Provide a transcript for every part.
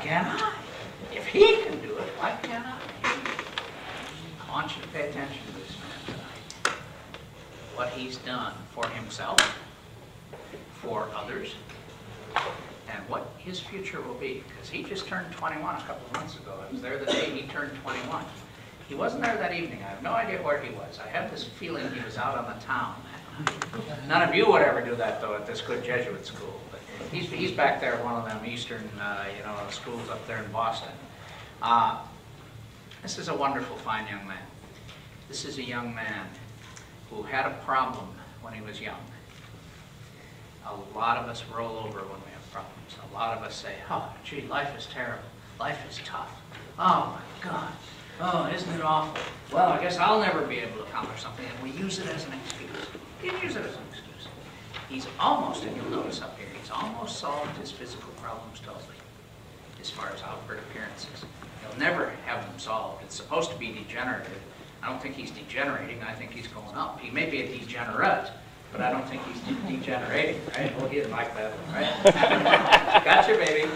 can't I? If he can do it, why can't I? I want you to pay attention to this man tonight. What he's done for himself, for others, and what his future will be. Because he just turned 21 a couple of months ago. I was there the day he turned 21. He wasn't there that evening. I have no idea where he was. I have this feeling he was out on the town that night. None of you would ever do that, though, at this good Jesuit school. But he's back there at one of them eastern, schools up there in Boston. This is a wonderful, fine young man. This is a young man who had a problem when he was young. A lot of us roll over when we have problems. A lot of us say, oh, gee, life is terrible. Life is tough. Oh, my God. Oh, isn't it awful? Well, I guess I'll never be able to accomplish something. And we use it as an excuse. You use it as an excuse. He's almost, and you'll notice up here, he's almost solved his physical problems totally, as far as outward appearances. He'll never have them solved. It's supposed to be degenerative. I don't think he's degenerating. I think he's going up. He may be a degenerate, but I don't think he's degenerating, right? Oh, he didn't like that one, right? Gotcha, baby.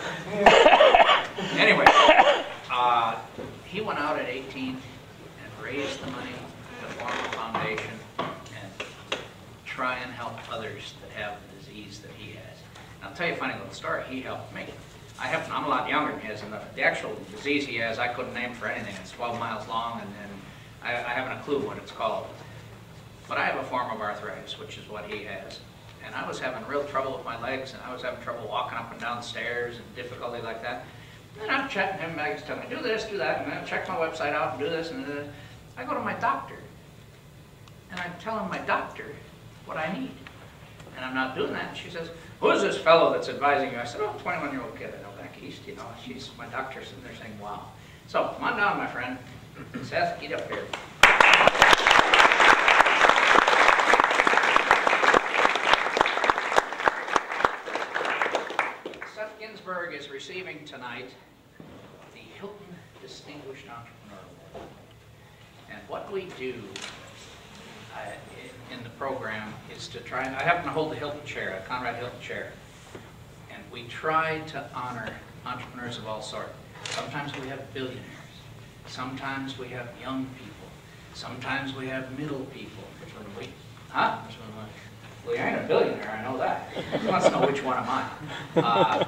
Anyway, he went out at 18 and raised the money to form a foundation and try and help others that have the disease that he has. And I'll tell you a funny little story. He helped me. I'm a lot younger than he is, and the actual disease he has, I couldn't name for anything. It's 12 miles long, and I haven't a clue what it's called. But I have a form of arthritis, which is what he has. And I was having real trouble with my legs, and I was having trouble walking up and down stairs and difficulty like that. And I'm chatting him back, he's telling me, do this, do that, and then check my website out and do this, and I go to my doctor. And I'm telling my doctor what I need. And I'm not doing that. And she says, who's this fellow that's advising you? I said, oh, 21-year-old kid I know back east, you know. She's my doctor sitting there saying, wow. So, come on down, my friend. Seth, get up here. Seth Ginsberg is receiving tonight the Hilton Distinguished Entrepreneur Award. And what we do in the program is to try, and I happen to hold the Hilton chair, a Conrad Hilton chair, and we try to honor entrepreneurs of all sorts. Sometimes we have billionaires. Sometimes we have young people. Sometimes we have middle people. Huh? Well, you ain't a billionaire, I know that. Who wants to know which one am I?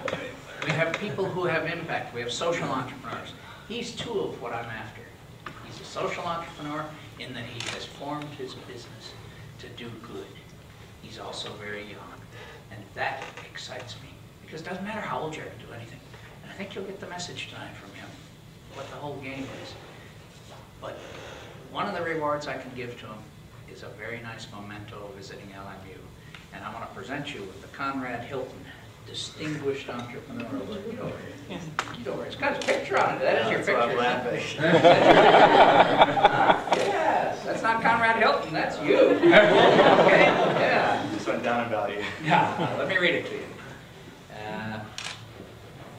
We have people who have impact. We have social entrepreneurs. He's two of what I'm after. He's a social entrepreneur in that he has formed his business to do good. He's also very young. And that excites me. Because it doesn't matter how old you are to do anything. And I think you'll get the message tonight from him, what the whole game is. But one of the rewards I can give to him is a very nice memento visiting LMU. And I want to present you with the Conrad Hilton Distinguished Entrepreneur Award. Get over here. Get over here. It's got his picture on it. That is your picture. Yes, that's not Conrad Hilton, that's you. Okay, yeah. Just went down in value. Yeah, let me read it to you.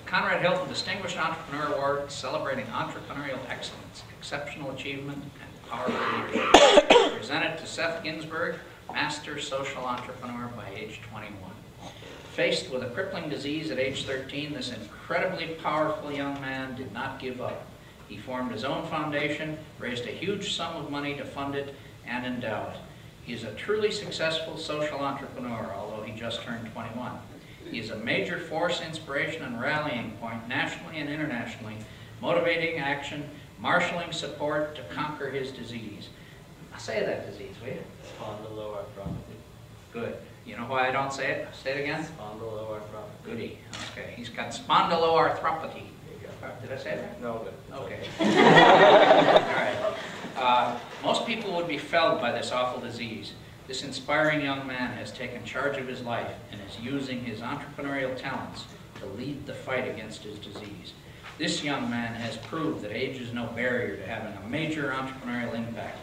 Conrad Hilton Distinguished Entrepreneur Award, celebrating entrepreneurial excellence, exceptional achievement, and powerful leadership. Presented to Seth Ginsberg, Master Social Entrepreneur by age 21. Faced with a crippling disease at age 13, this incredibly powerful young man did not give up. He formed his own foundation, raised a huge sum of money to fund it and endow it. He is a truly successful social entrepreneur, although he just turned 21. He is a major force, inspiration, and rallying point nationally and internationally, motivating action, marshaling support to conquer his disease. Say that disease, will you? Spondyloarthropathy. Good. You know why I don't say it? Say it again. Spondyloarthropathy. Goody. Okay. He's got spondyloarthropathy. Did I say that? No, but okay. All right. Most people would be felled by this awful disease. This inspiring young man has taken charge of his life and is using his entrepreneurial talents to lead the fight against his disease. This young man has proved that age is no barrier to having a major entrepreneurial impact.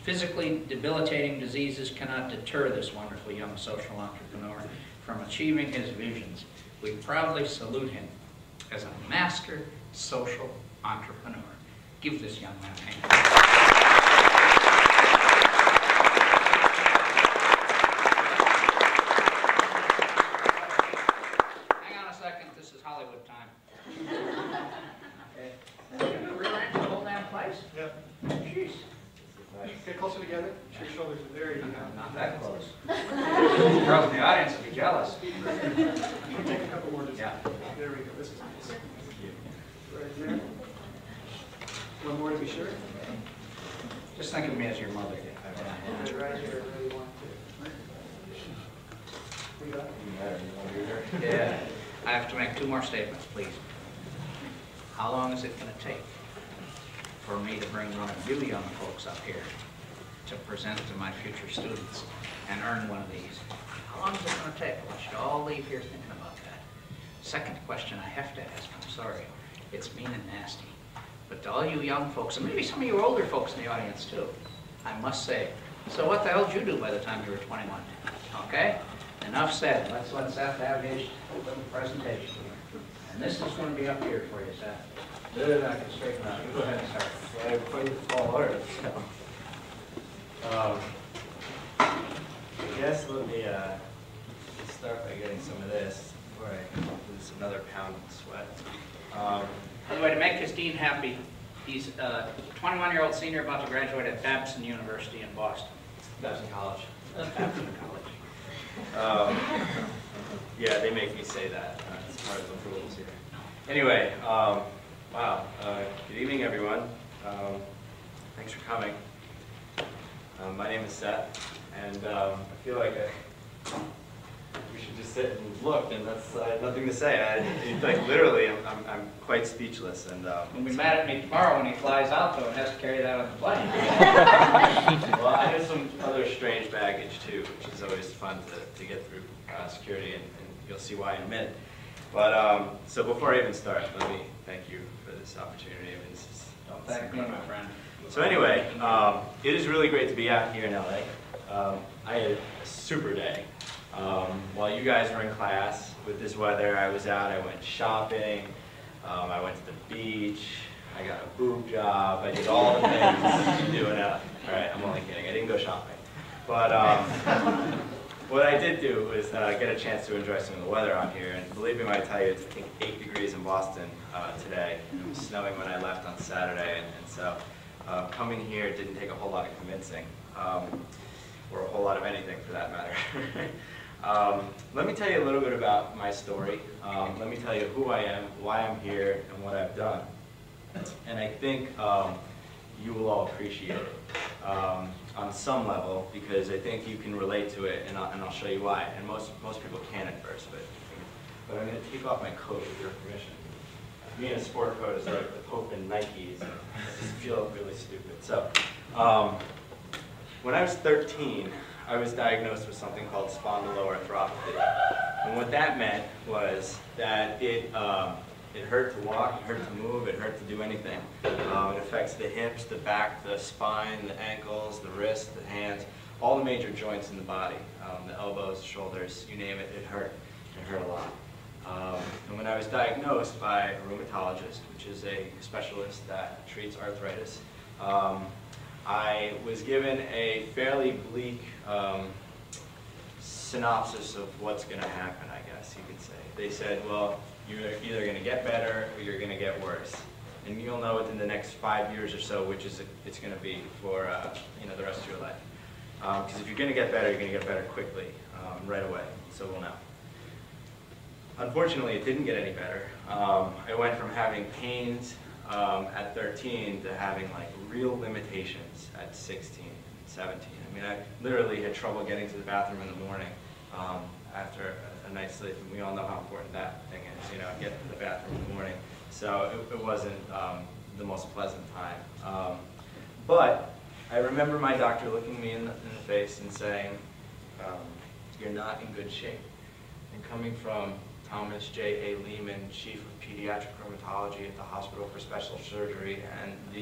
Physically debilitating diseases cannot deter this wonderful young social entrepreneur from achieving his visions. We proudly salute him as a master social entrepreneur. Give this young man a hand. Hang on a second, this is Hollywood time. Okay. Relax the whole damn place? Yep. Jeez. Get closer together. Your shoulders are very Not that close. Girls in the audience will be jealous. Take a couple more. Yeah. There we go. This is nice. Right there. One more to be sure. Just think of me as your mother. Right here, I really want to. We got it. Yeah. I have to make two more statements, please. How long is it going to take for me to bring one of you young folks up here to present to my future students and earn one of these? How long is it going to take? I want you to all leave here thinking about that. Second question I have to ask, I'm sorry, it's mean and nasty, but to all you young folks, and maybe some of you older folks in the audience too, I must say, so what the hell did you do by the time you were 21? Okay? Enough said. Let's let Seth have his little presentation. And this is going to be up here for you, Seth. Good, I can straighten out. You go ahead and start. Well, I put it all order. I guess let me start by getting some of this before I lose another pound of sweat. By the way, to make his dean happy, he's a 21-year-old senior about to graduate at Babson University in Boston. Babson College. Babson College. Yeah, they make me say that. It's part of the rules here. Anyway, wow. Good evening, everyone. Thanks for coming. My name is Seth, and I feel like we should just sit and look, and that's I have nothing to say. Like literally, I'm quite speechless. And He'll be mad at me tomorrow when he flies out, though, and has to carry that on the plane. well, I have some other strange baggage too, which is always fun to get through security, and you'll see why in a minute. But so before I even start, let me thank you for this opportunity. I mean, this is Don't thank me, my friend. So anyway, it is really great to be out here in LA. I had a super day. While you guys were in class with this weather, I was out, I went shopping, I went to the beach, I got a boob job, I did all the things you do in LA. All right, I'm only kidding, I didn't go shopping. But what I did do was get a chance to enjoy some of the weather out here, and believe me when I tell you, it's I think 8 degrees in Boston today. It was snowing when I left on Saturday, and so coming here didn't take a whole lot of convincing, or a whole lot of anything for that matter. Let me tell you a little bit about my story. Let me tell you who I am, why I'm here, and what I've done. And I think you will all appreciate it on some level, because I think you can relate to it, and I'll show you why. And most people can at first, but I'm going to take off my coat with your permission. Me in a sport coat is like the Pope in Nikes. I just feel really stupid. So, when I was 13, I was diagnosed with something called spondyloarthropathy. And what that meant was that it hurt to walk, it hurt to move, it hurt to do anything. It affects the hips, the back, the spine, the ankles, the wrists, the hands, all the major joints in the body, the elbows, shoulders, you name it, it hurt. It hurt a lot. And when I was diagnosed by a rheumatologist, which is a specialist that treats arthritis, I was given a fairly bleak synopsis of what's going to happen, I guess you could say. They said, well, you're either going to get better or you're going to get worse. And you'll know within the next 5 years or so which is it's going to be for the rest of your life. Because if you're going to get better, you're going to get better quickly, right away. So we'll know. Unfortunately, it didn't get any better. I went from having pains at 13 to having like real limitations at 16, 17. I mean, I literally had trouble getting to the bathroom in the morning after a night's sleep. And we all know how important that thing is, you know, getting to the bathroom in the morning. So it wasn't the most pleasant time. But I remember my doctor looking me in the face and saying, you're not in good shape. And coming from Thomas J. A. Lehman, Chief of Pediatric Rheumatology at the Hospital for Special Surgery, and I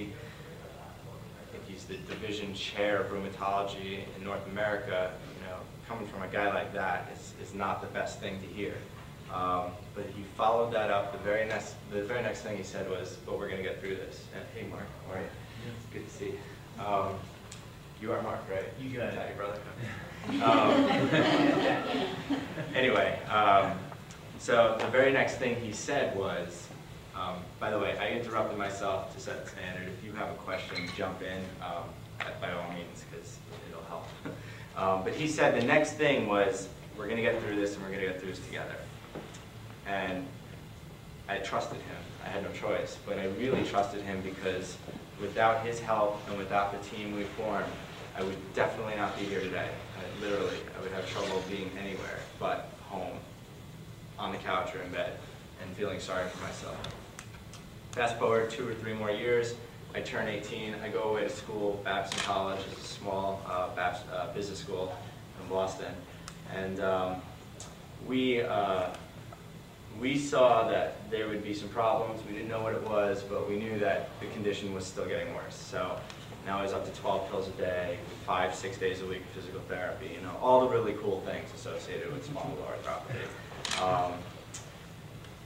think he's the division chair of rheumatology in North America, you know, coming from a guy like that is not the best thing to hear. But he followed that up. The very next thing he said was, "But we're going to get through this." And, hey, Mark, how are you? It's good to see you. You are Mark, right? You got it, brother. Anyway, so the very next thing he said was, By the way, I interrupted myself to set the standard. If you have a question, jump in by all means, because it'll help. But he said the next thing was, we're going to get through this, and we're going to get through this together. And I trusted him. I had no choice. But I really trusted him because without his help and without the team we formed, I would definitely not be here today. Literally, I would have trouble being anywhere but home, on the couch or in bed, and feeling sorry for myself. Fast forward 2 or 3 more years, I turn 18, I go away to school, Babson College. It's a small business school in Boston. And we saw that there would be some problems. We didn't know what it was, but we knew that the condition was still getting worse. So now I was up to 12 pills a day, 5-6 days a week of physical therapy, you know, all the really cool things associated with spondyloarthropathy.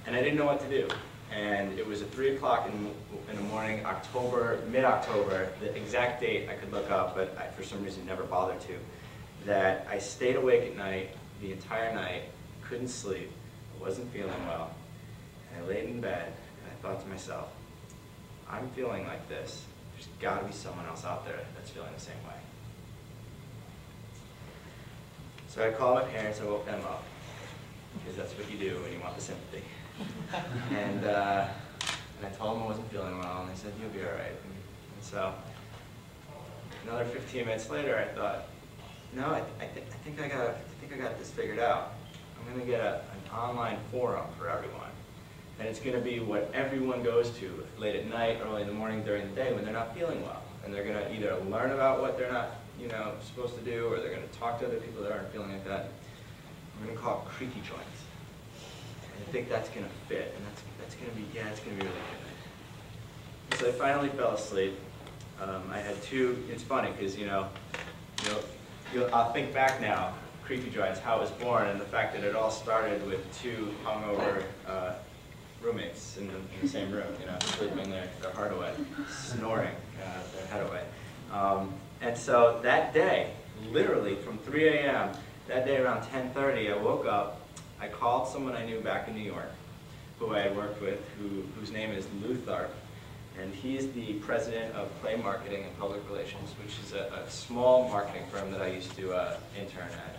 And I didn't know what to do. And it was at 3 o'clock in the morning, mid-October, the exact date I could look up, but I, for some reason, never bothered to, that I stayed awake at night, the entire night, couldn't sleep, wasn't feeling well, and I laid in bed, and I thought to myself, I'm feeling like this. There's got to be someone else out there that's feeling the same way. So I called my parents, I woke them up, because that's what you do when you want the sympathy. And I told them I wasn't feeling well, and they said, you'll be all right. And so another 15 minutes later, I thought, no, I think I got this figured out. I'm going to get an online forum for everyone. And it's going to be what everyone goes to late at night, early in the morning, during the day when they're not feeling well. And they're going to either learn about what they're not, supposed to do, or they're going to talk to other people that aren't feeling like that. I'm going to call it Creaky Joints. And I think that's going to fit, and that's going to be, it's going to be really good. So I finally fell asleep. I had 2. It's funny because I'll think back now, Creaky Joints, how it was born, and the fact that it all started with 2 hungover roommates in the same room, sleeping their heart away, snoring their head away. And so that day, literally from 3 a.m., that day around 10:30, I woke up, I called someone I knew back in New York, who I had worked with, whose name is Lou Tharp, and he's the president of Play Marketing and Public Relations, which is a small marketing firm that I used to intern at.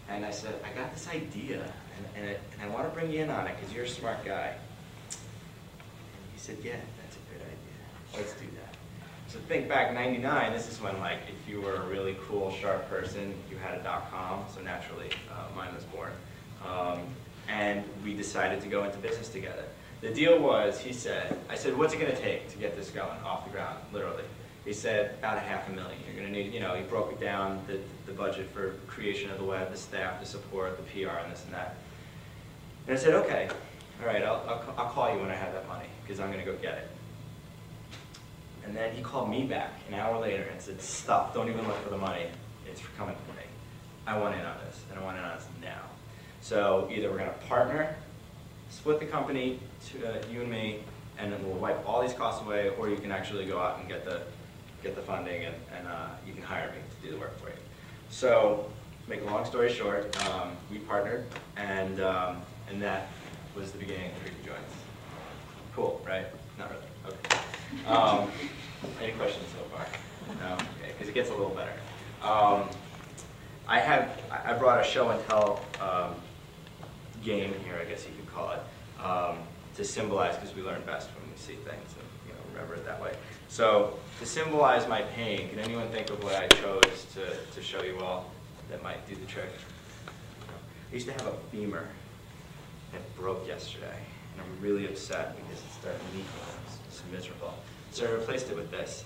And I said, I got this idea, and I want to bring you in on it because you're a smart guy. And he said, yeah, that's a great idea. Let's do that. So think back, 99, this is when, if you were a really cool, sharp person, you had a .com, so naturally mine was born. And we decided to go into business together. The deal was, I said, what's it going to take to get this going off the ground, literally? He said, about $500,000. You're going to need, he broke it down, the budget for creation of the web, the staff, the support, the PR, and this and that. And I said, okay, all right, I'll call you when I have that money, because I'm going to go get it. And then he called me back an hour later and said, stop, don't even look for the money. It's coming for me. I want in on this, and I want in on this now. So either we're going to partner, split the company, you and me, and then we'll wipe all these costs away, or you can actually go out and get the funding, and you can hire me to do the work for you. So, to make a long story short, we partnered, and that was the beginning of Creaky Joints. Cool, right? Not really. Okay. Any questions so far? No? Okay, because it gets a little better. I brought a show and tell game here, I guess you could call it, to symbolize, because we learn best when we see things and remember it that way. So to symbolize my pain, can anyone think of what I chose to show you all that might do the trick? I used to have a femur that broke yesterday, and I'm really upset because it's starting to leak. It's miserable. So I replaced it with this,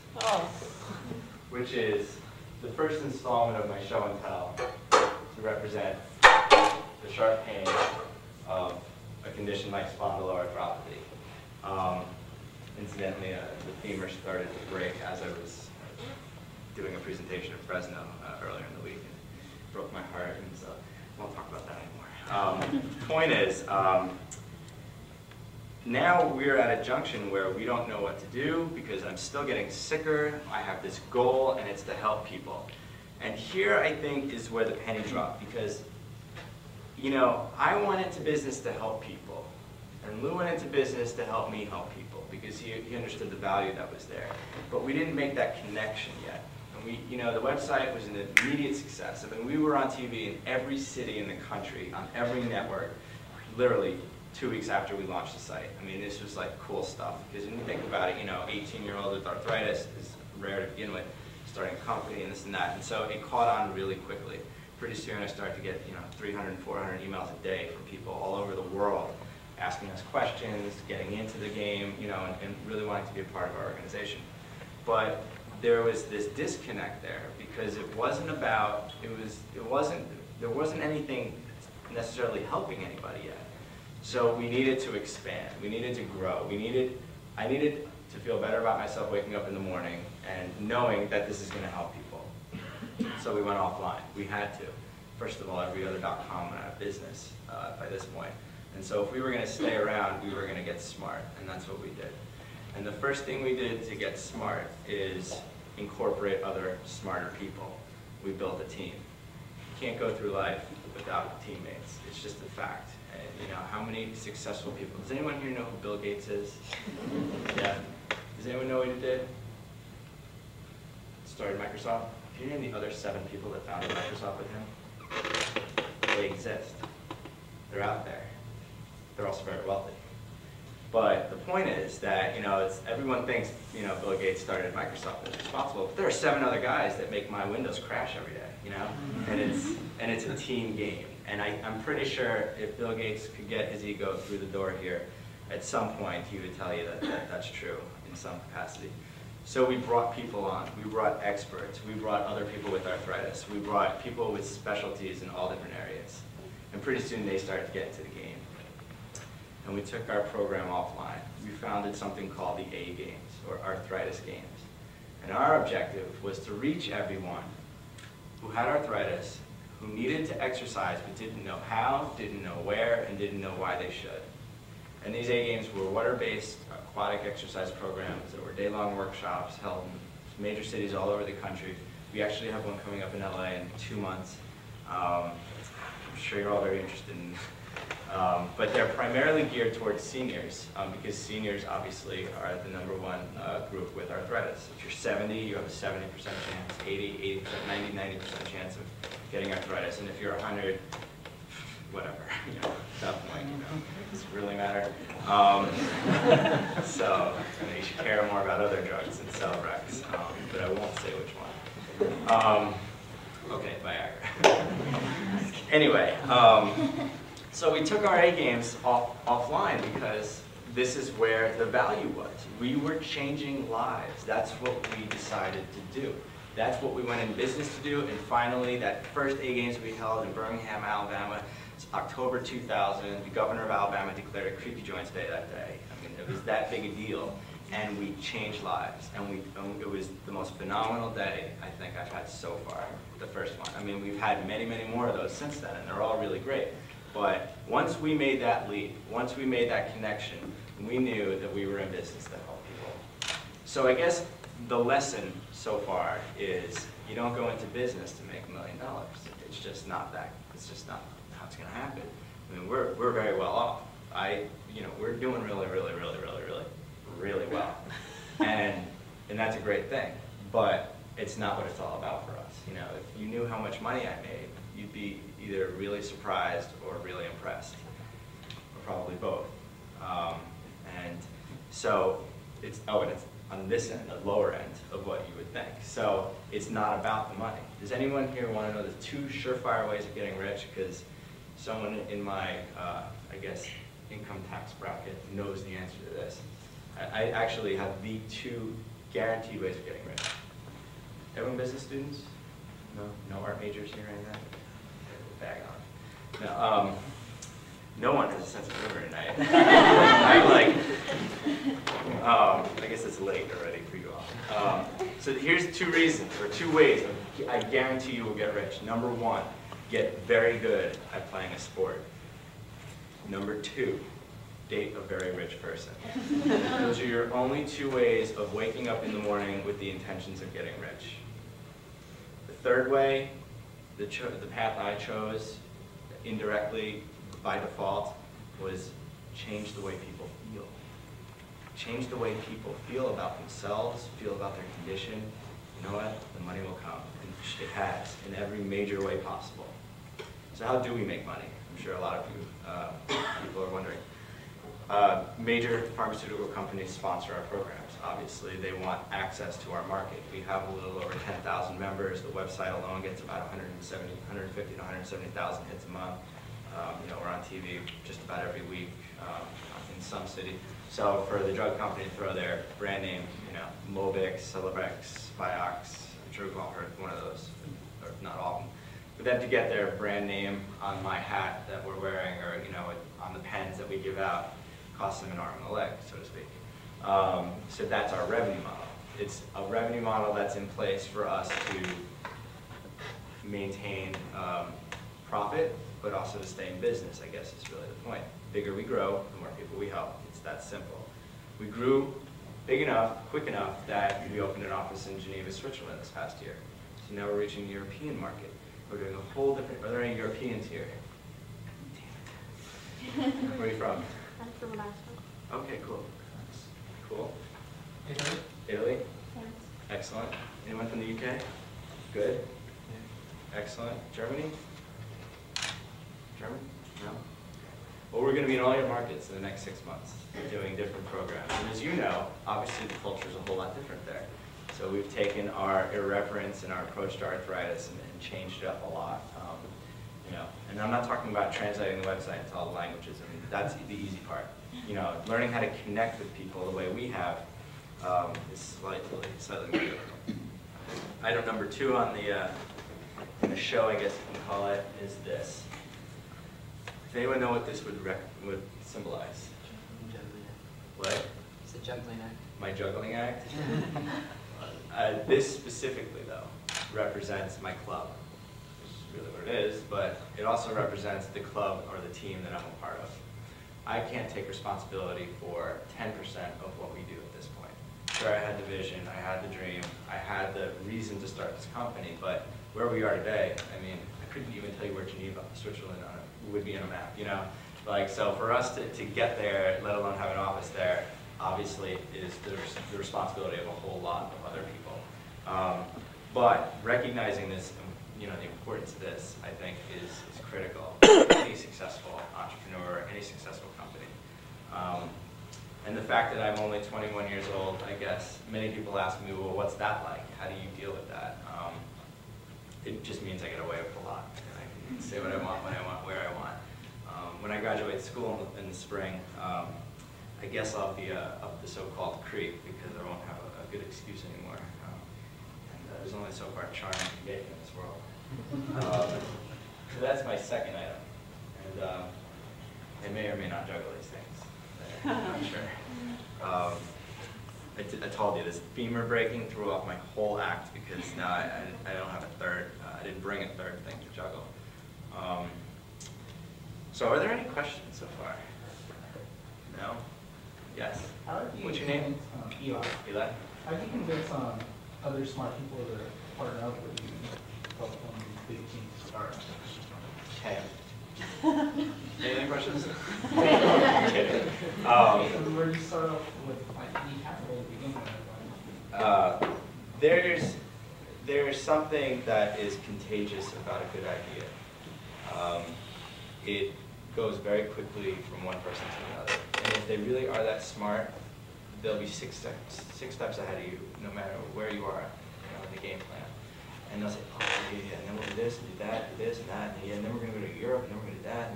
which is the first installment of my show and tell to represent the sharp pain of a condition like spondyloarthropathy. Incidentally, the femur started to break as I was doing a presentation at Fresno earlier in the week, and broke my heart, and so I won't talk about that anymore. Point is, now we're at a junction where we don't know what to do because I'm still getting sicker. I have this goal, and it's to help people. And here, I think, is where the penny dropped, because I went into business to help people. And Lou went into business to help me help people because he understood the value that was there. But we didn't make that connection yet. And the website was an immediate success. I mean, we were on TV in every city in the country, on every network, literally 2 weeks after we launched the site. I mean, this was like cool stuff. Because when you think about it, 18-year-old with arthritis is rare to begin with, starting a company and this and that. And so it caught on really quickly. Pretty soon I started to get 300, 400 emails a day from people all over the world asking us questions, getting into the game, and really wanting to be a part of our organization. But there was this disconnect there because there wasn't anything necessarily helping anybody yet. So we needed to expand, we needed to grow, I needed to feel better about myself waking up in the morning and knowing that this is going to help people. So we went offline. We had to. First of all, every other .com went out of business by this point. And so if we were going to stay around, we were going to get smart, and that's what we did. And the first thing we did to get smart is incorporate other smarter people. We built a team. You can't go through life without teammates. It's just a fact. And, how many successful people? Does anyone here know who Bill Gates is? Yeah. Does anyone know what he did? Started Microsoft. Can you name the other 7 people that founded Microsoft with him? They exist. They're out there. They're also very wealthy. But the point is that everyone thinks Bill Gates started Microsoft and is responsible, but there are 7 other guys that make my Windows crash every day, and it's a team game. And I'm pretty sure if Bill Gates could get his ego through the door here, at some point he would tell you that that's true in some capacity. So we brought people on. We brought experts. We brought other people with arthritis. We brought people with specialties in all different areas. And pretty soon they started to get into the game. And we took our program offline. We founded something called the A Games, or Arthritis Games. And our objective was to reach everyone who had arthritis, who needed to exercise but didn't know how, didn't know where, and didn't know why they should. And these A Games were water-based aquatic exercise programs that were day-long workshops held in major cities all over the country. We actually have one coming up in LA in 2 months. I'm sure you're all very interested in. But they're primarily geared towards seniors, because seniors obviously are the #1 group with arthritis. If you're 70, you have a 70% chance, 80%, 80%, 90% chance of getting arthritis. And if you're 100, whatever, at that point, does it really matter? So you should care more about other drugs than Celebrex, but I won't say which one. Okay, Viagra. Anyway, so we took our A Games offline because this is where the value was. We were changing lives. That's what we decided to do. That's what we went in business to do. And finally, that first A Games we held in Birmingham, Alabama, it's October 2000. The governor of Alabama declared a Creepy Joints Day that day. I mean, it was that big a deal. And we changed lives. And it was the most phenomenal day I think I've had so far, the first one. I mean, we've had many, many more of those since then, and they're all really great. But once we made that leap, once we made that connection, we knew that we were in business to help people. So I guess the lesson so far is you don't go into business to make $1 million. It's just not how it's going to happen. I mean, we're very well off. We're doing really, really, really, really, really, really well, and that's a great thing. But it's not what it's all about for us. If you knew how much money I made, you'd be either really surprised or really impressed, or probably both. And so it's on this end, the lower end of what you would think. So it's not about the money. Does anyone here want to know the 2 surefire ways of getting rich? Because someone in my, I guess, income tax bracket knows the answer to this. I actually have the 2 guaranteed ways of getting rich. Everyone business students? No art majors here or anything? Bag on. No one has a sense of humor tonight. I guess it's late already for you all. So here's 2 reasons, or 2 ways I guarantee you will get rich. Number 1, get very good at playing a sport. Number 2, date a very rich person. Those are your only 2 ways of waking up in the morning with the intentions of getting rich. The 3rd way, the path I chose indirectly by default, was change the way people feel. Change the way people feel about themselves, feel about their condition. You know what? The money will come. And it has, in every major way possible. So how do we make money? I'm sure a lot of you people are wondering. Major pharmaceutical companies sponsor our programs. Obviously, they want access to our market. We have a little over 10,000 members. The website alone gets about 150 to 170,000 hits a month. We're on TV just about every week in some city. So for the drug company to throw their brand name, Mobix, Celebrex, Vioxx, I'm sure we've all heard one of those, or not all of them. For them to get their brand name on my hat that we're wearing, or on the pens that we give out, costs them an arm and a leg, so to speak. So that's our revenue model. It's a revenue model that's in place for us to maintain profit, but also to stay in business, I guess is really the point. The bigger we grow, the more people we help. It's that simple. We grew big enough, quick enough, that we opened an office in Geneva, Switzerland this past year. So now we're reaching the European market. We're doing a whole different, are there any Europeans here? Damn it. Where are you from? I'm from Alaska. Okay, cool. Cool. Italy? Italy? Yes. Excellent. Anyone from the UK? Good. Excellent. Germany? German? No? Well, we're going to be in all your markets in the next 6 months, doing different programs. And as you know, obviously the culture is a whole lot different there. So we've taken our irreverence and our approach to arthritis and changed it up a lot. And I'm not talking about translating the website into all the languages. I mean, that's the easy part. Learning how to connect with people the way we have is slightly more difficult. Item number 2 on the show, I guess you can call it, is this. Does anyone know what this would symbolize? What? It's a juggling act. My juggling act? This specifically, though, represents my club, which is really what it is, but it also represents the club or the team that I'm a part of. I can't take responsibility for 10% of what we do at this point. Sure, I had the vision, I had the dream, I had the reason to start this company, but where we are today, I mean, I couldn't even tell you where Geneva, Switzerland would be on a map, so for us to get there, let alone have an office there, obviously is the responsibility of a whole lot of other people. But recognizing this, the importance of this, I think, is critical for any successful entrepreneur, any successful company. And the fact that I'm only 21 years old, I guess, many people ask me, well, what's that like? How do you deal with that? It just means I get away with a lot. And I can say what I want, when I want, where I want. When I graduate school in the spring, I guess I'll be up the so-called creek because I won't have a good excuse anymore. There's only so far charm can get in this world. So that's my second item. And I may or may not juggle these things. I'm not sure. I told you, this femur breaking threw off my whole act because now I don't have a third, I didn't bring a third thing to juggle. So are there any questions so far? No? Yes? How do you What's your name? Eli. Eli? How do you convince other smart people to partner up with you to help them big teams start? Okay. Any other questions? Where do you start off with any capital to begin with? There's something that is contagious about a good idea. It goes very quickly from one person to another. And if they really are that smart, they'll be six steps ahead of you, no matter where you are in the game plan. And they'll say, oh, yeah, and then we'll do this, and do that, do this, and that, and then we're going to go to Europe, and then we're going to do that.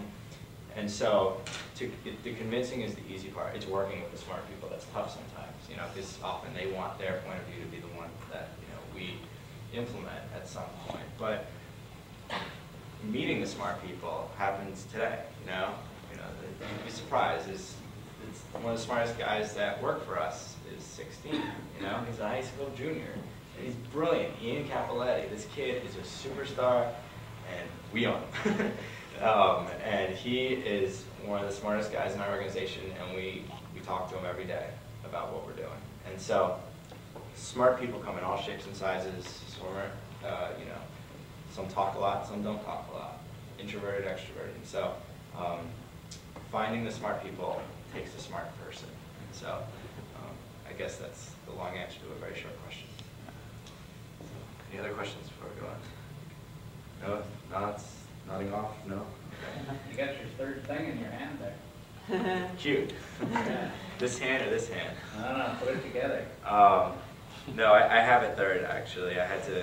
And so the convincing is the easy part. It's working with the smart people that's tough sometimes, because often they want their point of view to be the one that we implement at some point. But meeting the smart people happens today. You'd be surprised. It's one of the smartest guys that work for us is 16. He's a high school junior. And he's brilliant. Ian Capoletti. This kid is a superstar, and we own him. And he is one of the smartest guys in our organization, and we talk to him every day about what we're doing. And so, smart people come in all shapes and sizes. Some talk a lot, some don't talk a lot. Introverted, extroverted. So, finding the smart people takes a smart person. And so I guess that's the long answer to a very short question. Any other questions before we go on? No? Nods? Nodding off? No? Okay. You got your third thing in your hand there. Cute. Yeah. This hand or this hand? No, put it together. No, I have a third, actually. I had to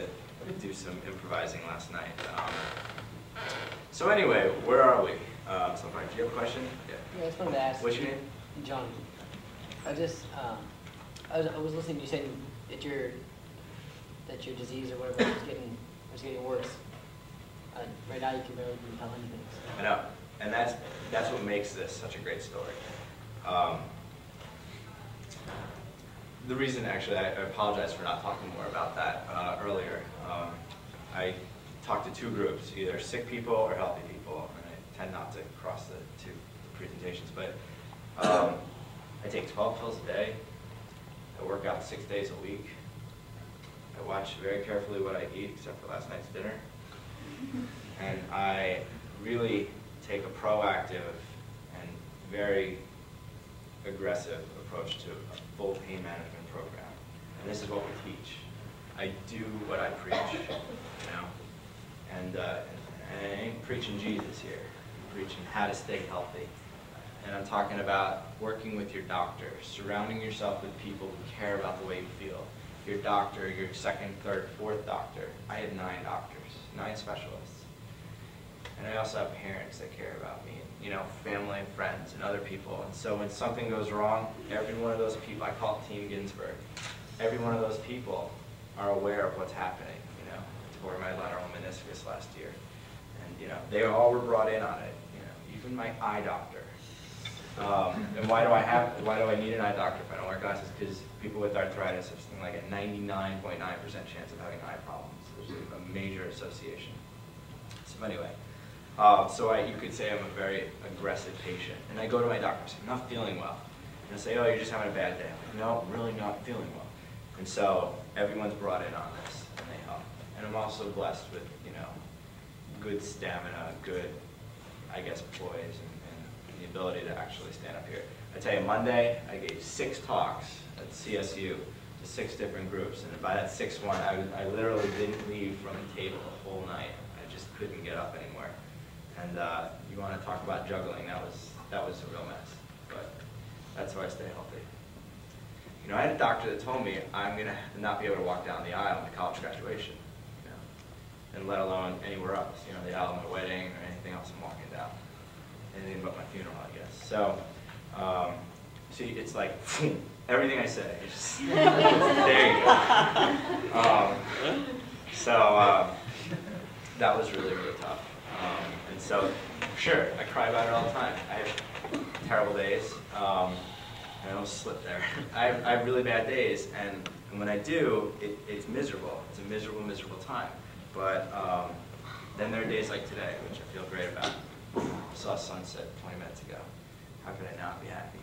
do some improvising last night. So anyway, where are we so far? Do you have a question? Yeah, I just wanted to ask. What's your name? John. I just, I was listening. You said that your disease or whatever was getting worse. Right now, you can barely even tell anything. So. I know, and that's what makes this such a great story. The reason, actually, I apologize for not talking more about that earlier. I talked to two groups, either sick people or healthy people, and I tend not to cross the two presentations, but I take 12 pills a day. I work out 6 days a week. I watch very carefully what I eat, except for last night's dinner. And I really take a proactive and very aggressive approach to a full pain management program. And this is what we teach. I do what I preach, you know? And I ain't preaching Jesus here. I'm preaching how to stay healthy. And I'm talking about working with your doctor, surrounding yourself with people who care about the way you feel. Your doctor, your second, third, fourth doctor. I had 9 doctors, 9 specialists. And I also have parents that care about me, and, you know, family and friends and other people. And so when something goes wrong, every one of those people, I call it Team Ginsberg, every one of those people are aware of what's happening. You know, I tore my lateral meniscus last year. And, you know, they all were brought in on it, you know, even my eye doctor. And why do I need an eye doctor if I don't wear glasses? Because people with arthritis have something like a 99.9% chance of having eye problems. There's a major association. So anyway, you could say I'm a very aggressive patient. And I go to my doctor and say, I'm not feeling well. And I say, oh, you're just having a bad day. I'm like, no, I'm really not feeling well. And so everyone's brought in on this, and they help. And I'm also blessed with, you know, good stamina, good, I guess, poise, and the ability to actually stand up here. I tell you, Monday, I gave 6 talks at CSU to 6 different groups, and by that 6th one, I literally didn't leave from the table the whole night. I just couldn't get up anymore. And you want to talk about juggling, that was a real mess. But that's how I stay healthy. You know, I had a doctor that told me I'm going to not be able to walk down the aisle at my college graduation, you know, and let alone anywhere else, you know, the aisle at my wedding or anything else I'm walking down. Anything but my funeral, I guess. So, see, it's like, everything I say, it's just, there you go. That was really, really tough. And so, sure, I cry about it all the time. I have terrible days. I almost slipped there. I have really bad days, and when I do, it's miserable. It's a miserable, miserable time. But then there are days like today, which I feel great about. I saw sunset 20 minutes ago. How could I not be happy?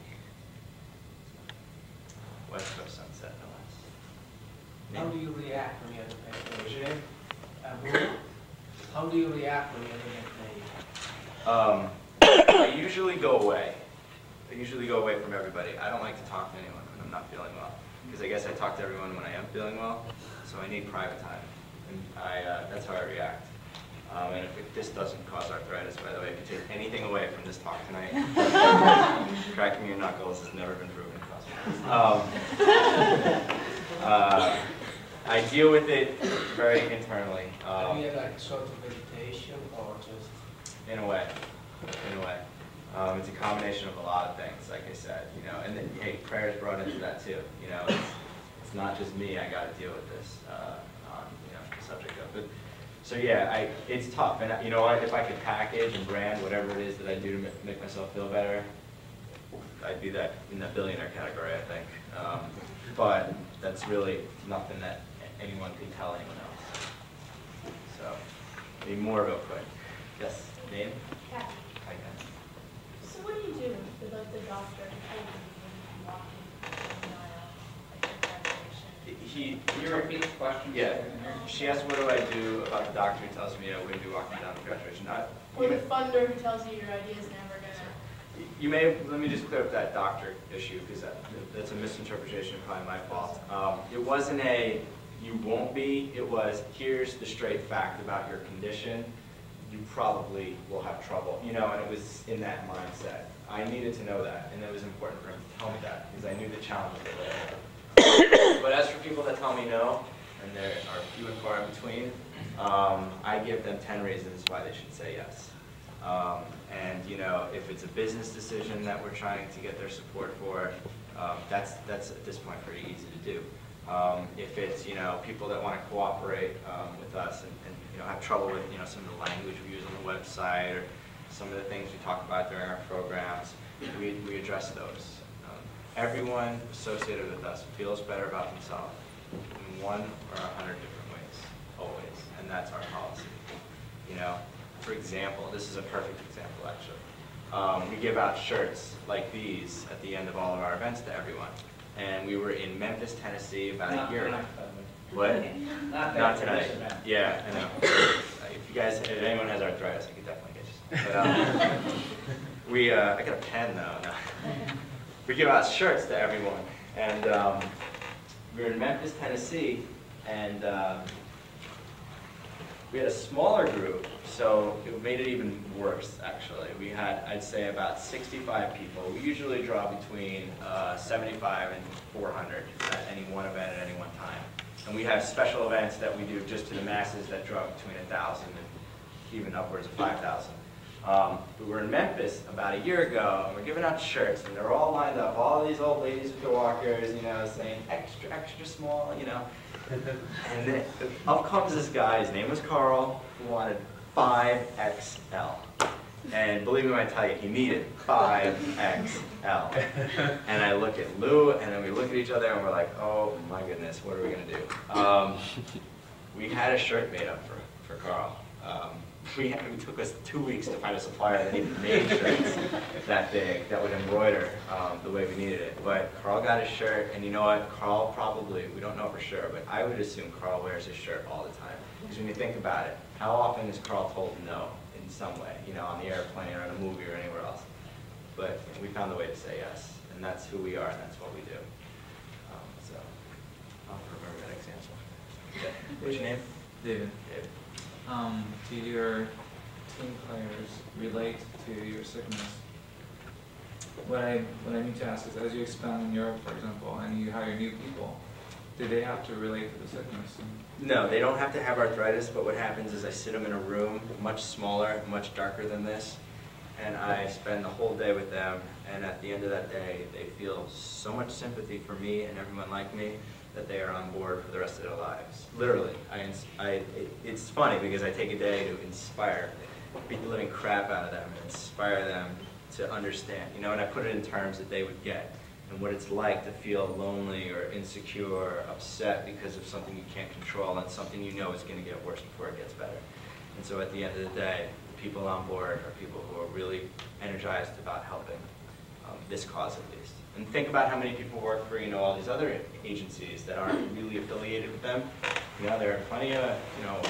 West Coast sunset, no less. How do you react when you have a bad day? How do you react when you have a bad day? I usually go away. I usually go away from everybody. I don't like to talk to anyone when I'm not feeling well. Because I guess I talk to everyone when I am feeling well. So I need private time. And that's how I react. And if this doesn't cause arthritis, by the way, if you take anything away from this talk tonight, cracking your knuckles has never been proven possible. I deal with it very internally. Have you like sort of meditation or just? In a way. It's a combination of a lot of things, like I said, you know, and then, hey, prayer's brought into that too, you know, it's not just me, I got to deal with this on, you know, the subject of it. So yeah, it's tough, and you know what, if I could package and brand whatever it is that I do to make myself feel better, I'd be in that billionaire category, I think. But that's really nothing that anyone can tell anyone else. So, be more real quick. Yes, name? Kat. Hi, Kat. So what do you do with like the doctor told you when you walk in the aisle, like your graduation? Can you repeat the question? Yeah. She asked, what do I do about the doctor who tells me I wouldn't be walking down to graduation? Or the funder who tells you your idea is never gonna. let me just clear up that doctor issue, because that's a misinterpretation, probably my fault. It wasn't a, you won't be, it was, here's the straight fact about your condition, you probably will have trouble, you know, and it was in that mindset. I needed to know that, and it was important for him to tell me that, because I knew the challenges that lay ahead. But as for people that tell me no, and there are few and far in between, I give them 10 reasons why they should say yes. And you know, if it's a business decision that we're trying to get their support for, that's at this point pretty easy to do. If it's, you know, people that want to cooperate with us and you know, have trouble with, you know, some of the language we use on the website or some of the things we talk about during our programs, we address those. Everyone associated with us feels better about themselves in 1 or 100 different ways, always, and that's our policy. You know, for example, this is a perfect example actually. We give out shirts like these at the end of all of our events to everyone. And we were in Memphis, Tennessee about a year ago. What? Not tonight. Yeah, I know. If you guys, if anyone has arthritis, I could definitely get you some. But I got a pen though. No. We give out shirts to everyone. And we were in Memphis, Tennessee, and we had a smaller group, so it made it even worse, actually. We had, I'd say, about 65 people. We usually draw between 75 and 400 at any one event at any one time. And we have special events that we do just to the masses that draw between 1,000 and even upwards of 5,000. We were in Memphis about a year ago, and we're giving out shirts, and they're all lined up, all these old ladies with their walkers, you know, saying extra, extra small, you know. And then up comes this guy, his name was Carl, who wanted 5XL. And believe me when I tell you, he needed 5XL. And I look at Lou, and then we look at each other, and we're like, oh my goodness, what are we going to do? We had a shirt made up for Carl. It took us 2 weeks to find a supplier that even made shirts that big, that would embroider the way we needed it. But Carl got his shirt, and you know what? Carl probably, we don't know for sure, but I would assume Carl wears his shirt all the time. Because when you think about it, how often is Carl told no in some way, you know, on the airplane or in a movie or anywhere else? But we found a way to say yes, and that's who we are, and that's what we do. So, I'll remember that example. Okay. What's your name? David. David. Do your team players relate to your sickness? What I mean to ask is, as you expand in Europe, for example, and you hire new people, do they have to relate to the sickness? No, they don't have to have arthritis, but what happens is I sit them in a room much smaller, much darker than this, and I spend the whole day with them, and at the end of that day, they feel so much sympathy for me and everyone like me that they are on board for the rest of their lives. Literally. It's funny because I take a day to inspire, beat the living crap out of them, and inspire them to understand, you know, and I put it in terms that they would get, and what it's like to feel lonely or insecure or upset because of something you can't control and something you know is going to get worse before it gets better. And so at the end of the day, the people on board are people who are really energized about helping this cause at least. And think about how many people work for, you know, all these other agencies that aren't really affiliated with them. You know, there are plenty of, you know,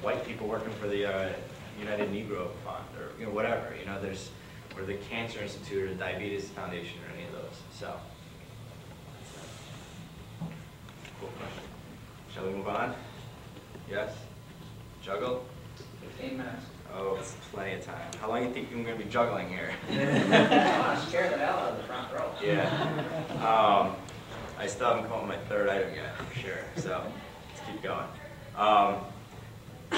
white people working for the United Negro Fund or, you know, whatever. You know, there's, or the Cancer Institute or the Diabetes Foundation or any of those. So, cool question. Shall we move on? Yes? Juggle? 15 minutes. Oh, it's plenty of time. How long do you think I'm going to be juggling here? Scare the hell out of the front row. Yeah. I still haven't come up with my third item yet, for sure. So let's keep going.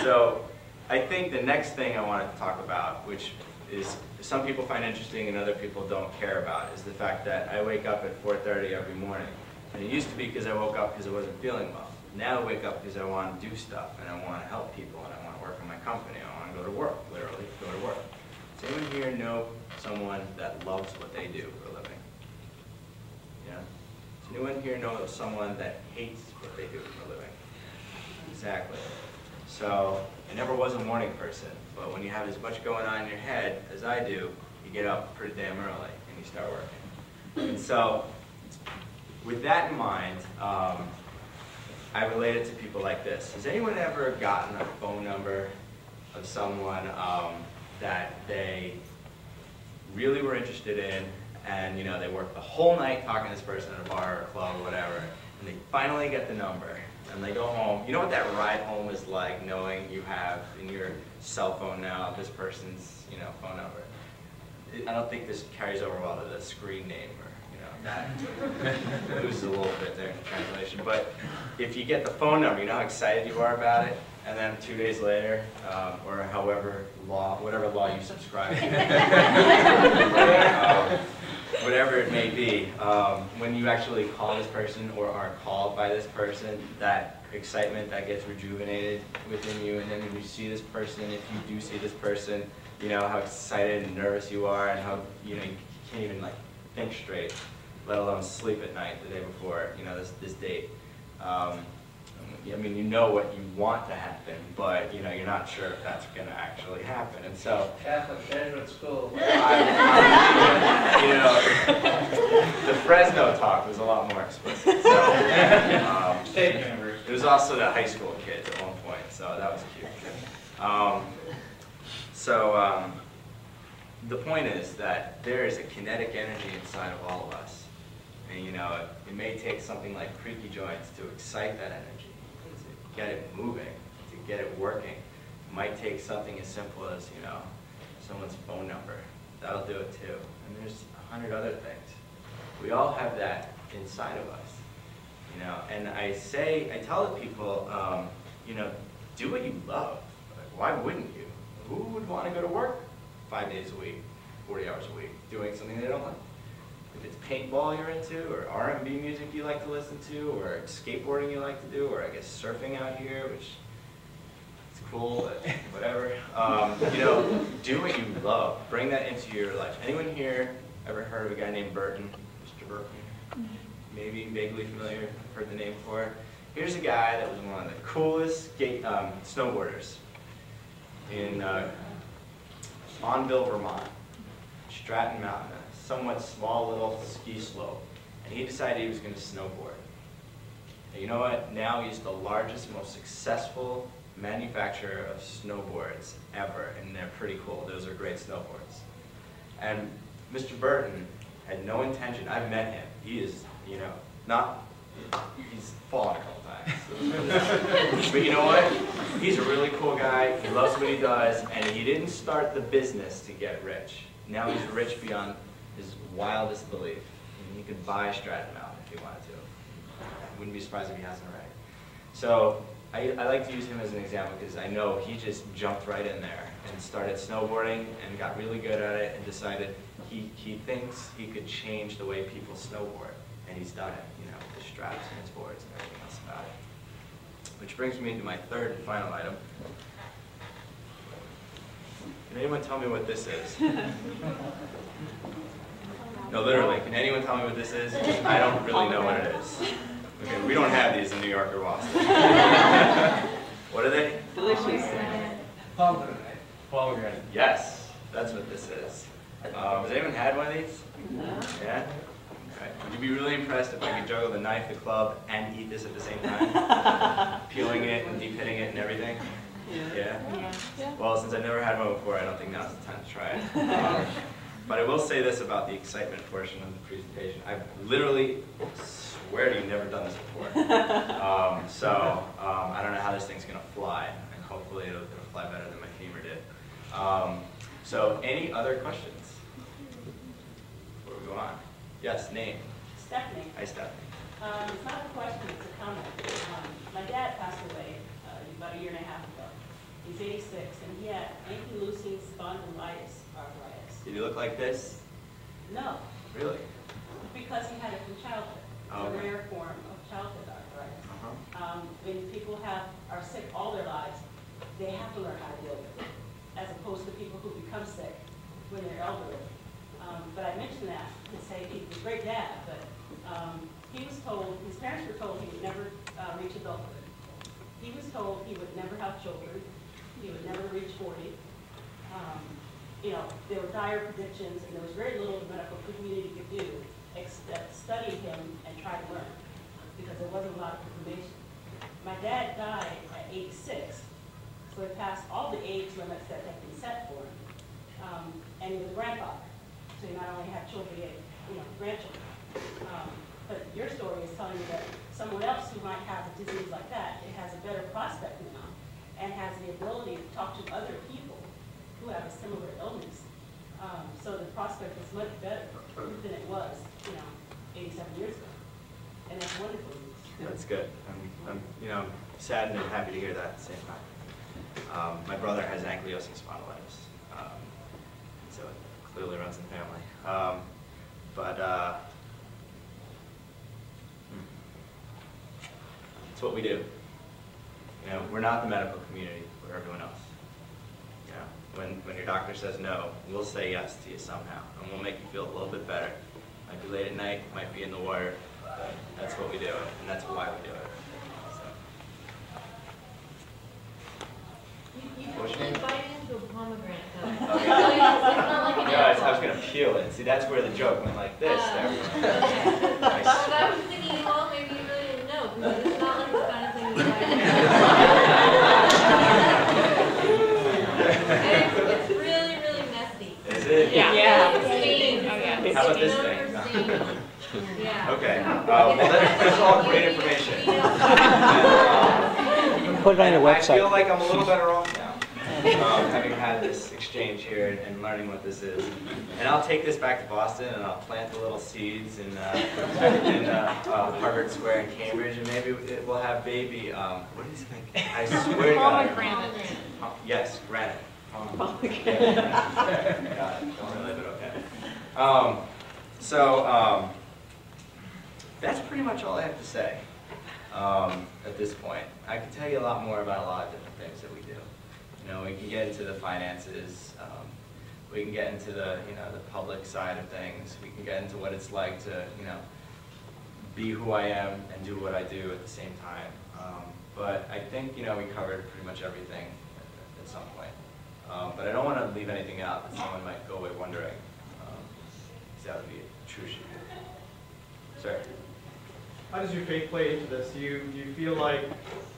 So I think the next thing I wanted to talk about, which is some people find interesting and other people don't care about, is the fact that I wake up at 4:30 every morning. And it used to be because I woke up because I wasn't feeling well. Now I wake up because I want to do stuff and I want to help people and I want to work in my company. I want to go to work, literally go to work. Does anyone here know someone that loves what they do for a living? Yeah? Does anyone here know someone that hates what they do for a living? Exactly. So I never was a morning person, but when you have as much going on in your head as I do, you get up pretty damn early and you start working. And so with that in mind, I relate it to people like this. Has anyone ever gotten a phone number of someone that they really were interested in, and you know, they worked the whole night talking to this person at a bar or a club or whatever, and they finally get the number, and they go home. You know what that ride home is like, knowing you have in your cell phone now this person's, you know, phone number. I don't think this carries over well to the screen name, or you know, that loses a little bit there in translation. But if you get the phone number, you know how excited you are about it, and then 2 days later, or whatever law you subscribe to, whatever it may be, when you actually call this person or are called by this person, that excitement that gets rejuvenated within you, and then when you see this person, if you do see this person, you know how excited and nervous you are, and how you know you can't even like think straight, let alone sleep at night the day before, you know, this date. I mean, you know what you want to happen, but you know you're not sure if that's going to actually happen, and so. Catholic Jesuit school. You know, the Fresno talk was a lot more explicit. So, it was also the high school kids at one point, so that was cute. The point is that there is a kinetic energy inside of all of us, and you know, it may take something like creaky joints to excite that energy, to get it moving, to get it working. It might take something as simple as, you know, someone's phone number. That'll do it too. And there's 100 other things. We all have that inside of us, you know. And I tell the people, you know, do what you love. Like, why wouldn't you? Who would want to go to work 5 days a week, 40 hours a week, doing something they don't like? If it's paintball you're into, or R&B music you like to listen to, or skateboarding you like to do, or I guess surfing out here, which is cool, but whatever. You know, do what you love. Bring that into your life. Anyone here ever heard of a guy named Burton? Mr. Burton? Maybe vaguely familiar, heard the name before. Here's a guy that was one of the coolest snowboarders in Onville, Vermont, Stratton Mountain, a somewhat small little ski slope. And he decided he was going to snowboard. And you know what? Now he's the largest, most successful manufacturer of snowboards ever, and they're pretty cool. Those are great snowboards. And Mr. Burton had no intention. I've met him. He is, you know, he's fallen a couple times. But you know what? He's a really cool guy. He loves what he does, and he didn't start the business to get rich. Now he's rich beyond his wildest belief. And he could buy Stratton Mountain if he wanted to. I wouldn't be surprised if he hasn't already. So I like to use him as an example because I know he just jumped right in there and started snowboarding and got really good at it and decided he thinks he could change the way people snowboard. And he's done it, you know, with the straps and his boards and everything else about it. Which brings me to my third and final item. Can anyone tell me what this is? No, literally, can anyone tell me what this is? I don't really know what it is. Okay, we don't have these in New York or Boston. What are they? Delicious. Pomegranate. Yes, that's what this is. Has anyone had one of these? No. Yeah? Okay. Would you be really impressed if I could juggle the knife, the club, and eat this at the same time? Peeling it and deep-hitting it and everything? Yeah? Well, since I've never had one before, I don't think now's the time to try it. But I will say this about the excitement portion of the presentation. I've literally, swear to you, never done this before. I don't know how this thing's going to fly, and hopefully it'll fly better than my femur did. So any other questions before we go on? Yes, name. Stephanie. Hi, Stephanie. It's not a question, it's a comment. My dad passed away about a year and a half ago. He's 86, and he had ankylosing spondylitis arthritis. Did you look like this? No, Really? because he had it from childhood. It's Okay. a rare form of childhood arthritis. Uh-huh. When people are sick all their lives, they have to learn how to deal with it, as opposed to people who become sick when they're elderly. But I mentioned that to say he was a great dad, but he was told, his parents were told he would never reach adulthood. He was told he would never have children, he would never reach 40. You know, there were dire predictions, and there was very little the medical community could do except study him and try to learn, because there wasn't a lot of information. My dad died at 86, so he passed all the age limits that had been set for him, and he was a grandfather. So you not only have children, you have grandchildren. But your story is telling me that someone else who might have a disease like that, it has a better prospect now and has the ability to talk to other people who have a similar illness. So the prospect is much better than it was, 87 years ago. And that's wonderful news. That's good. I'm saddened and happy to hear that at the same time. My brother has ankylosing spondylitis, so it clearly runs in the family. It's what we do. We're not the medical community. We're everyone else. When your doctor says no, we'll say yes to you somehow, and we'll make you feel a little bit better. Might be late at night, might be in the water, but that's what we do, and that's why we do it. You What's don't your really name? bite into a pomegranate though. Okay. It's not like an Yeah, I was apple. going to peel it. See, that's where the joke went like this. There. Okay. But Nice. I was thinking, well, maybe you really didn't know, because it's not like the kind of thing you bite into. It's really, really messy. Is it? Yeah. It's stained. Oh, yeah. How about this It's thing? stained. Yeah. Okay. Well, that's all great information. Put it on your I website. feel like I'm a little better off now, having had this exchange here and learning what this is. And I'll take this back to Boston and I'll plant the little seeds in Harvard Square in Cambridge, and maybe we'll have baby. What do you think? I swear to God. Pomegranate. Yes, granite. Got it. Don't relive it. Okay. That's pretty much all I have to say at this point. I can tell you a lot more about a lot of different things that we do. We can get into the finances. We can get into the the public side of things. We can get into what it's like to be who I am and do what I do at the same time. But I think we covered pretty much everything at some point. But I don't want to leave anything out that someone might go away wondering. Because that would be a true shame. Sir. How does your faith play into this? Do you feel like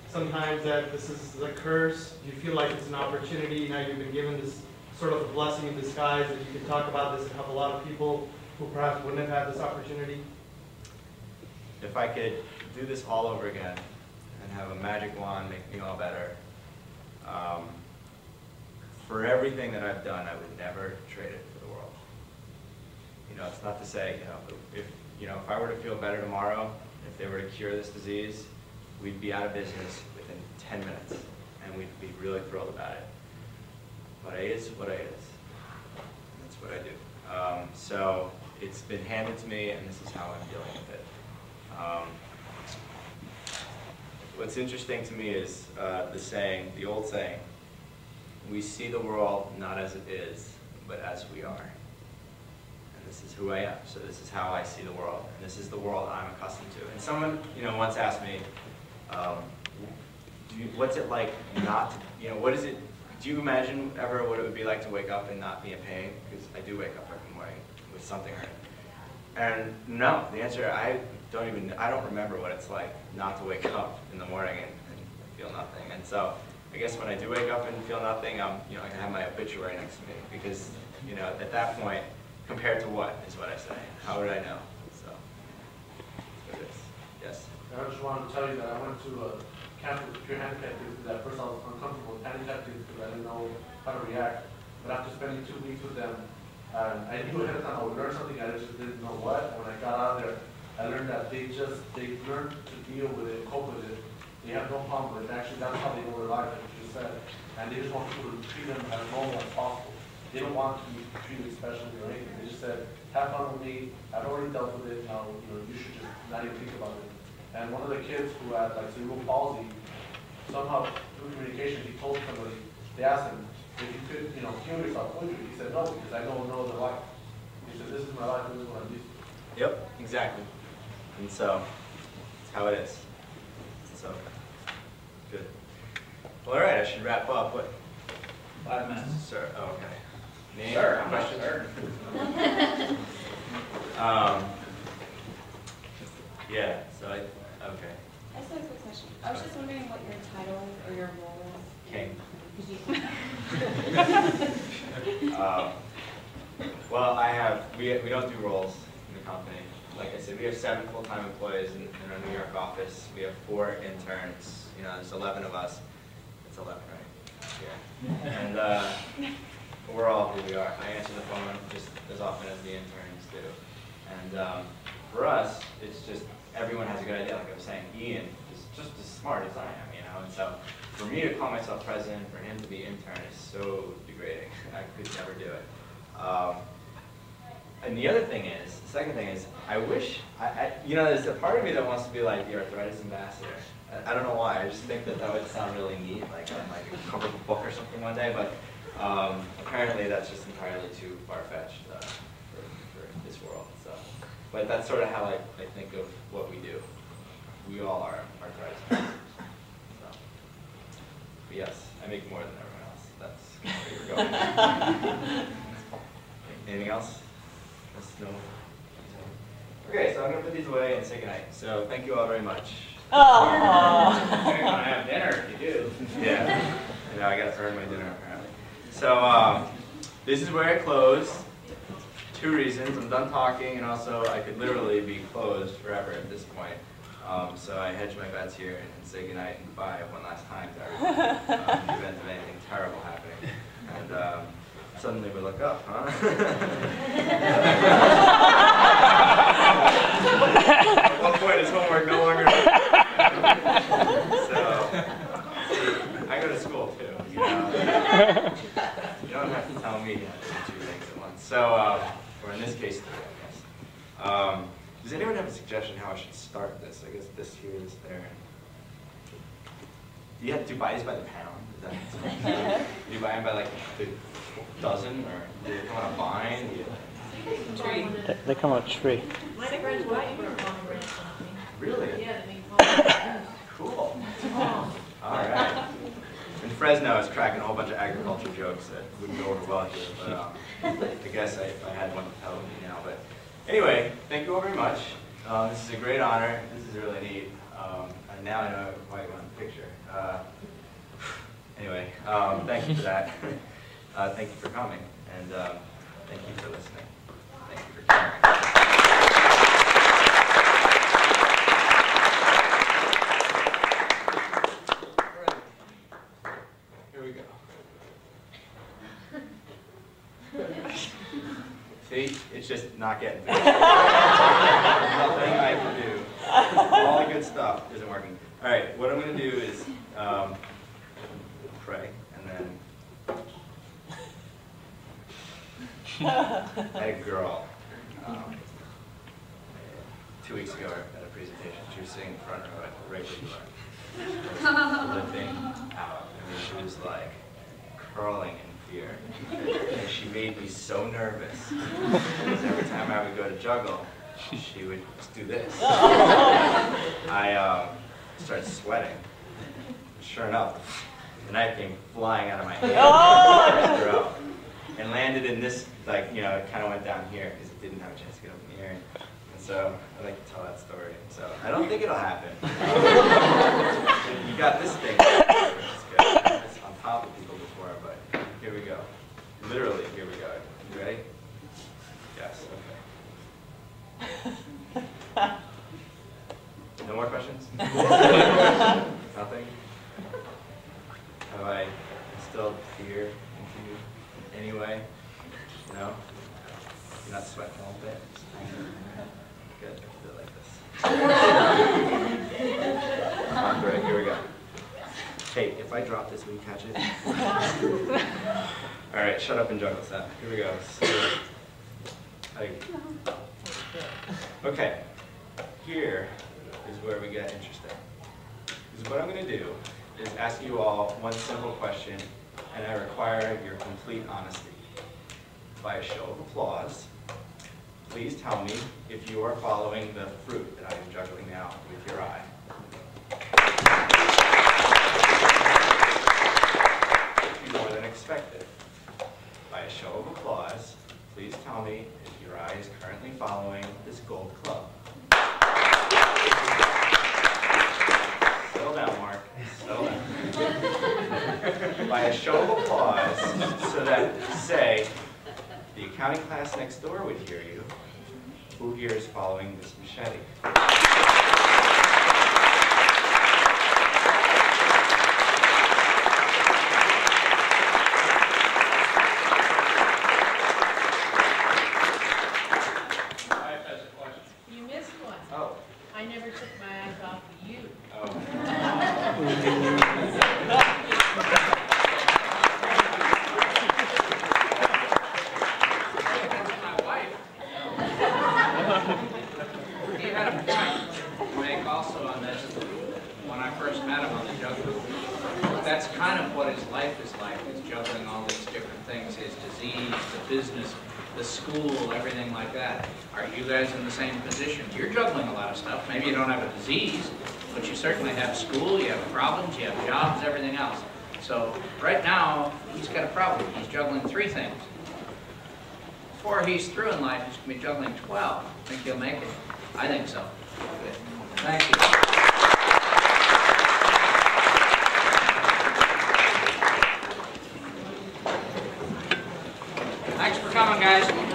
sometimes that this is a curse? Do you feel like it's an opportunity? Now you've been given this sort of a blessing in disguise that you can talk about this and help a lot of people who perhaps wouldn't have had this opportunity? If I could do this all over again and have a magic wand make me all better, for everything that I've done, I would never trade it for the world. It's not to say, if I were to feel better tomorrow, if they were to cure this disease, we'd be out of business within 10 minutes, and we'd be really thrilled about it. What I is what I is. That's what I do. So it's been handed to me, and this is how I'm dealing with it. What's interesting to me is the old saying, we see the world not as it is, but as we are. This is who I am, so this is how I see the world, and this is the world I'm accustomed to. And someone, once asked me, what's it like not to, what is it, do you imagine ever what it would be like to wake up and not be in pain? Because I do wake up every morning with something hurting. And no, the answer, I don't remember what it's like not to wake up in the morning and feel nothing. And so, I guess when I do wake up and feel nothing, I have my obituary next to me, because, at that point, compared to what is what I say? How would I know? So, it is. Yes? I just wanted to tell you that I went to a camp with pure handicap kids, because at first I was uncomfortable with handicap kids because I didn't know how to react. But after spending 2 weeks with them, I knew ahead of time I would learn something, I just didn't know what. And when I got out there, I learned that they learned to deal with it, cope with it. They have no problem with it. Actually, that's how they know their life, like you just said. And they just want people to treat them as normal as possible. They don't want to be treated specially or anything. They just said, have fun with me. I've already dealt with it. Now, you should just not even think about it. And one of the kids who had cerebral palsy, somehow through communication, he told somebody, they asked him, if you could, kill yourself, would you? He said, no, because I know no other life. He said, this is my life, this is what I'm used to. Yep, exactly. And so, it's how it is. So, good. Well, all right, I should wrap up. What? 5 minutes. Sir, oh, okay. Name, Sir, I'm not question? sir. Yeah, so okay. I just have a quick question. I was just wondering what your title or your role is. King. Could you- Well, we don't do roles in the company. Like I said, we have 7 full-time employees in our New York office. We have 4 interns. You know, there's 11 of us. It's 11, right? Yeah. And we're all who we are. I answer the phone just as often as the interns do. And for us, it's just everyone has a good idea. Like I was saying, Ian is just as smart as I am, you know. And so for me to call myself president, for him to be intern is so degrading. I could never do it. And the other thing is, the second thing is, I wish, you know, there's a part of me that wants to be like the arthritis ambassador. I don't know why, I just think that that would sound really neat, like on like a cover of a book or something one day, but apparently that's just entirely too far-fetched for this world. So, but that's sort of how I think of what we do. We all are arthritis ambassadors. So, but yes, I make more than everyone else. That's where you're going. Anything else? No. Okay, so I'm going to put these away and say goodnight. So thank you all very much. Oh. You're going to have dinner if you do. Yeah. I know, I got to earn my dinner apparently. So this is where I close. 2 reasons. I'm done talking, and also I could literally be closed forever at this point. So I hedge my bets here and say goodnight and goodbye one last time to everyone in the event of anything terrible happening. And suddenly we look up, huh? At one point, his homework no longer. So, see, I go to school too. You know? You don't have to tell me to do 2 things at once. So, or in this case, 3, I guess. Does anyone have a suggestion how I should start this? I guess this here is there. Do you have to buy these by the pound? Is that, do you buy them by like the dozen, or do they come on a vine? They come on a tree. My friend's wife grew a pomegranate company. Really? Yeah, they make pomegranates. Cool. All right. And Fresno is cracking a whole bunch of agriculture jokes that wouldn't go over well here, but I guess if I had one to tell them now. But anyway, thank you all very much. This is a great honor. This is really neat. And now I know why you want the picture. Anyway, thank you for that. Thank you for coming, and thank you for listening. Thank you for caring. Here we go. See, it's just not getting finished. Nothing I can do. All the good stuff isn't working. All right, what I'm going to do is pray, and then I had a girl 2 weeks ago at a presentation. She was sitting in front row at the right where you are, flipping out. I mean, she was like curling in fear. And she made me so nervous because every time I would go to juggle, she would just do this. I started sweating. Sure enough, the knife came flying out of my hand and landed in this, like, you know, it kind of went down here because it didn't have a chance to get up in the air. And so I like to tell that story. So I don't think it'll happen. You got this thing, which is good. It's on top of people before, but here we go. Literally, here we go. You ready? Yes, okay. No more questions? Nothing? Have I instilled fear into you anyway? No? You're not sweating a little bit? Good. I feel like this. All right, here we go. Hey, if I drop this, will you catch it? All right, shut up and juggle, Seth. Here we go. Okay. Here is where we get interesting. Because what I'm going to do is ask you all one simple question, and I require your complete honesty. By a show of applause, please tell me if you are following the fruit that I am juggling now with your eye. More than expected. By a show of applause, please tell me if your eye is currently following this gold club. Settle down, Mark. Settle down. By a show of applause, so that, say, the accounting class next door would hear you. Who here is following this machete? You missed one. Oh. I never took my eyes off of you. My wife. He had a point to make also on this when I first met him on the juggling. That's kind of what his life is like, is juggling all these different things, his disease, the business, the school, everything like that. Are you guys in the same position? You're juggling a lot of stuff. Maybe you don't have a disease, but you certainly have school, you have problems, you have jobs, everything else. So right now, he's got a problem. He's juggling 3 things. Before he's through in life, he's going to be juggling 12. Think he'll make it? I think so. Good. Thank you. Thanks for coming, guys.